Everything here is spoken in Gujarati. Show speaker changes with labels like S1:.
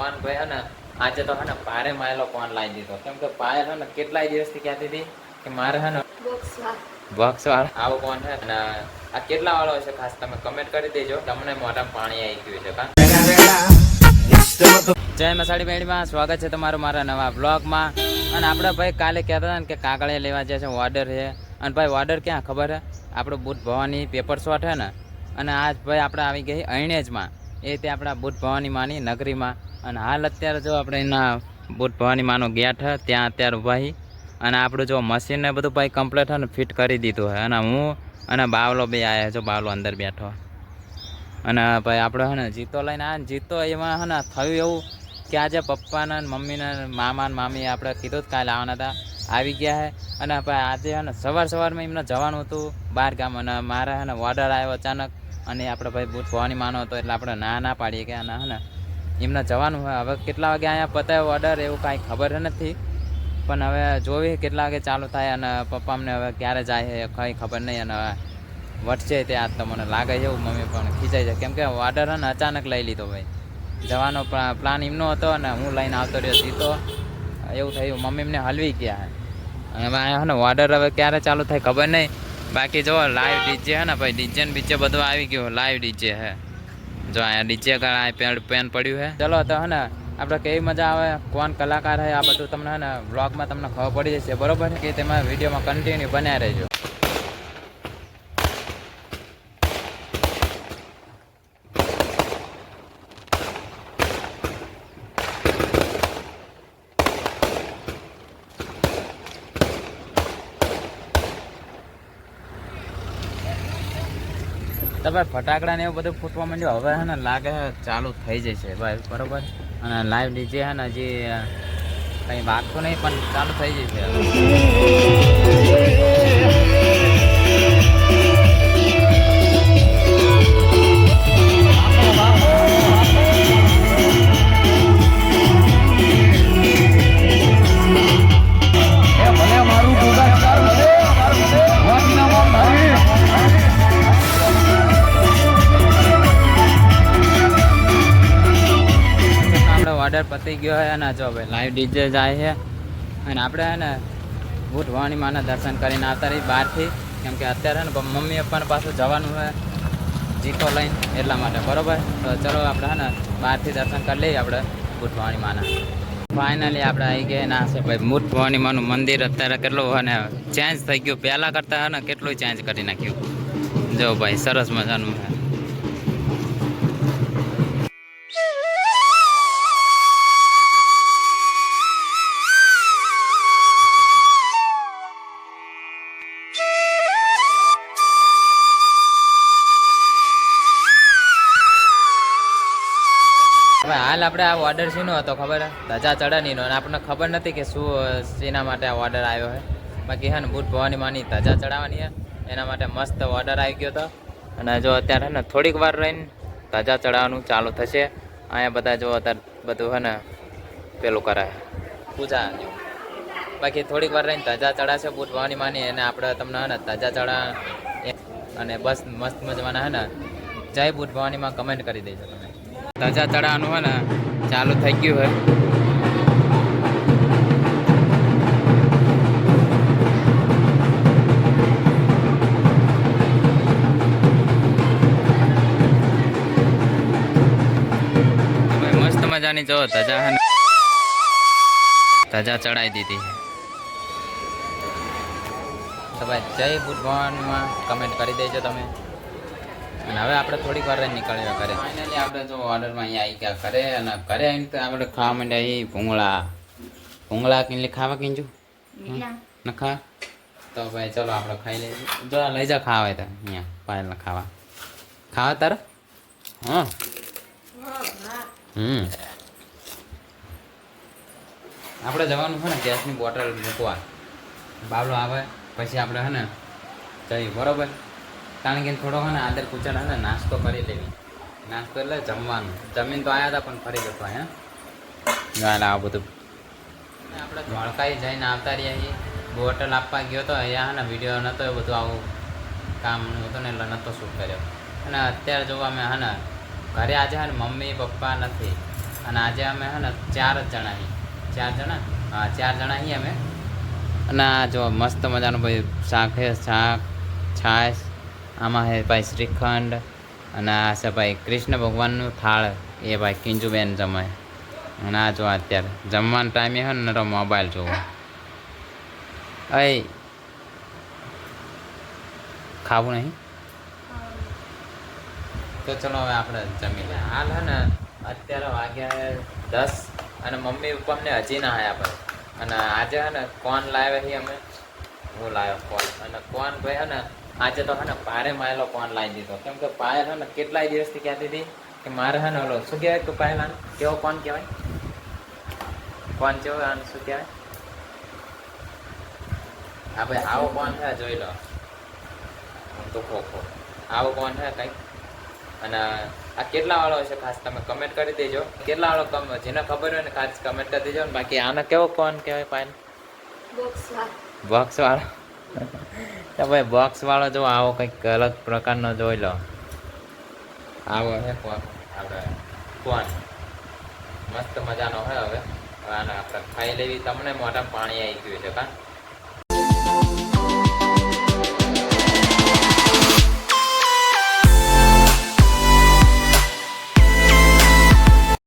S1: કોણ ભાઈ હે ને આજે તો હે ને ભારે માયેલો કોણ લાવી દીધો, કેમ કે પાયલ હે ને કેટલાય દિવસથી કહેતી હતી કે મારે હે ને બોક્સ વાળો આવો કોણ છે ને આ કેટલા વાળો હશે ખાસ તમે કમેન્ટ કરી દેજો. તમને મોઢામાં પાણી આવી ગયું છે. જય મસાડી બેડીમાં સ્વાગત છે તમારું મારા નવા બ્લોગમાં. અને આપણે ભાઈ કાલે કહેતા હતા ને કે કાગળિયા લેવા જાય છે, ઓર્ડર છે. અને ભાઈ ઓર્ડર ક્યાં ખબર છે, આપણું બુટ ભવાની પેપર શોટ છે ને. અને આજ ભાઈ આપણે આવી ગઈ અણેજમાં, એ તે આપણા બુટ ભવાની માની નગરીમાં. અને હાલ અત્યારે જો આપણે એના બુટ ભવાની માનો ગેટ છે ત્યાં અત્યારે ભાઈ. અને આપણું જો મશીન ને બધું ભાઈ કમ્પ્લીટ છે ને ફિટ કરી દીધું છે. અને હું અને બાવલો બે આવ્યા છો, બાવલો અંદર બેઠો. અને ભાઈ આપણે છે ને જીતો લઈને આવ્યા ને જીતો એમાં છે ને થયું એવું કે આજે પપ્પાના મમ્મીને મામા ને મામી આપણે કીધું જ કાલે આવવાના હતા, આવી ગયા છે. અને ભાઈ આજે છે ને સવારમાં એમને જવાનું હતું બહાર ગામ. અને મારે છે ને ઓર્ડર આવ્યો અચાનક, અને આપણે ભાઈ બુટ ભવાની માનો હતો એટલે આપણે ના પાડીએ કે આના છે ને એમને જવાનું હોય. હવે કેટલા વાગે અહીંયા પતાવ્યો ઓર્ડર એવું કાંઈ ખબર નથી, પણ હવે જોવી કેટલા વાગે ચાલુ થાય. અને પપ્પા અમને હવે ક્યારે જાય છે કંઈ ખબર નહીં. અને હવે વટશે તે આજ તો મને લાગે છે એવું, મમ્મી પણ ખીચાઈ જાય કેમ કે ઓર્ડર છે ને અચાનક લઈ લીધો ભાઈ. જવાનો પ્લાન એમનો હતો અને હું લઈને આવતો રહ્યો સીધો, એવું થયું મમ્મી એમને હલવી ગયા. હવે અહીંયા ને ઓર્ડર હવે ક્યારે ચાલુ થાય ખબર નહીં. બાકી જો લાઈવ ડીજે છે ને ભાઈ, ડીજે ને બીજે બધું આવી ગયું, લાઈવ ડીજે હે. જો અહીંયા ડીજે પેન પડ્યું છે. ચલો તો હે ને આપણે કેવી મજા આવે, કોણ કલાકાર છે આ બધું તમને હે ને વ્લોગમાં તમને ખબર પડી જશે, બરોબર કે તેમાં વિડીયોમાં કન્ટિન્યુ બન્યા રહેજો. તમે ફટાકડા ને એવું બધું ફૂટવા માંડ્યું, હવે હે ને લાગે ચાલુ થઈ જશે ભાઈ, બરોબર. અને લાઈવ ડીજે હે ને હજી કંઈ વાગતું નહીં પણ ચાલુ થઈ જશે. ઓર્ડર પતી ગયો છે અને જો ભાઈ લાઈવ ડીજે જાય છે. અને આપણે હે ને બુટ ભવાની માના દર્શન કરીને આવતા રહી બહારથી, કેમ કે અત્યારે ને મમ્મી પપ્પાને પાછું જવાનું હોય જીતો લઈને, એટલા માટે બરોબર. તો ચલો આપણે હે ને બહારથી દર્શન કરી લઈએ આપણે બુટ ભવાની માના. ફાઇનલી આપણે આવી ગયા ના છે ભાઈ, બુટ ભવાની માનું મંદિર અત્યારે કેટલું અને ચેન્જ થઈ ગયું, પહેલાં કરતાં હે ને કેટલું ચેન્જ કરી નાખ્યું. જો ભાઈ સરસ મજાનું છે. હાલ આપણે આ ઓર્ડર શીનો હતો ખબર, ધજા ચડાનીનો. અને આપણને ખબર નથી કે શું શેના માટે આ ઓર્ડર આવ્યો છે. બાકી હે ને બુટ ભવાની માની ધજા ચડાવવાની છે, એના માટે મસ્ત ઓર્ડર આવી ગયો હતો. અને જો અત્યારે ને થોડીક વાર રહીને ધજા ચડાવવાનું ચાલુ થશે. અહીંયા બધા જો અત્યારે બધું હે ને પેલું કરાય પૂજા. બાકી થોડીક વાર રહીને ધજા ચડાશે બુટ ભવાની માની, અને આપણે તમને હે ને ધજા ચડા અને બસ મસ્ત મજાના હે ને જય બુટ ભવાનીમાં કમેન્ટ કરી દેજો તમે. ધજા ચડાવવાનું હોય ને ચાલુ થઈ ગયું હોય. મસ્ત મજાની જો ધજા હે ધજા ચડાવી દીધી છે. તો ભાઈ જય બુટ ભવાનીમાં કમેન્ટ કરી દેજો તમે. અને હવે આપણે થોડીક વાર નીકળ્યા ઘરે. ફાઇનલી આપણે જો ઓર્ડરમાં અહીંયા આવી ગયા ઘરે. અને ઘરે આવીને તો આપણે ખાવા માંડ્યા અહીં ભૂંગળા કિનલી ખાવા કીધું નખા. તો ભાઈ ચલો આપણે ખાઈ લઈએ. જો લઈ જા ખાવા હોય તો અહીંયા પાયલને ખાવા તારે. હા આપણે જવાનું છે ને ગેસની બોટલ મૂકવા, બાબલો આવે પછી આપણે હે ને જઈએ, બરોબર. કારણ કે થોડો હે ને આદર કુચર હે ને નાસ્તો કરી લેવી. નાસ્તો એટલે જમવાનું. જમીન તો આવ્યા હતા પણ ફરી જતો હે આવું બધું. આપણે ધોળકાઈ જઈને આવતા રહ્યા છીએ. બોટલ આપવા ગયો હતો અહીંયા હે ને વિડીયો નહોતો એ બધું આવું કામ હતું ને એટલે નહોતો શૂટ કર્યો. અને અત્યારે જોવા મેં હે ને ઘરે આજે હે ને મમ્મી પપ્પા નથી, અને આજે અમે હે ને 4 જ જણા છીએ. 4 જણા? હા 4 જણા છીએ અમે. અને આ જો મસ્ત મજાનું ભાઈ શાક છે, શાક છાશ, આમાં છે ભાઈ શ્રીખંડ, અને આ છે ભાઈ કૃષ્ણ ભગવાનનું થાળ, એ ભાઈ કિંજુબેન જમે. અને આ જો અત્યારે જમવાનો ટાઈમે હે ને મોબાઈલ જોવો. અય ખાવું નહીં તો ચલો હવે આપણે જમી લે. હાલ હે ને અત્યારે વાગ્યા 10 અને મમ્મી પપ્પા અમને હજી ના આયા ભાઈ. અને આજે હે ને કોન લાવ્યા છીએ અમે, હું લાવ્યો કોન. અને કોન ભાઈ હે ને આજે તો હે ને ભારે માયલો કોન લાવી દીધો. કેમ કે પાયલ હે ને કેટલાય દિવસથી કહેતી હતી કે મારે હે ને ઓલો શું કહેવાય તું પાયલ, આને કેવો કોન કહેવાય? કોન કેવો આને શું કહેવાય? હા ભાઈ આવો કોન છે, જોઈ લો. તો ખોખો આવો કોન છે કંઈક. અને આ કેટલા વાળો હશે ખાસ તમે કમેન્ટ કરી દેજો. કેટલા વાળો જેને ખબર હોય ને ખાસ કમેન્ટ કરી દેજો. બાકી આને કેવો કોન કહેવાય પાયલ? બોક્સ વાળો. તો ભાઈ બોક્સ વાળો જો આવો કંઈક અલગ પ્રકારનો જોઈ લો. આવો હે કોન, આપણે કોન મસ્ત મજાનો હે. હવે આને આપણે ખાઈ લેવી. તમને મોઢામાં પાણી આવી ગયું છે કા?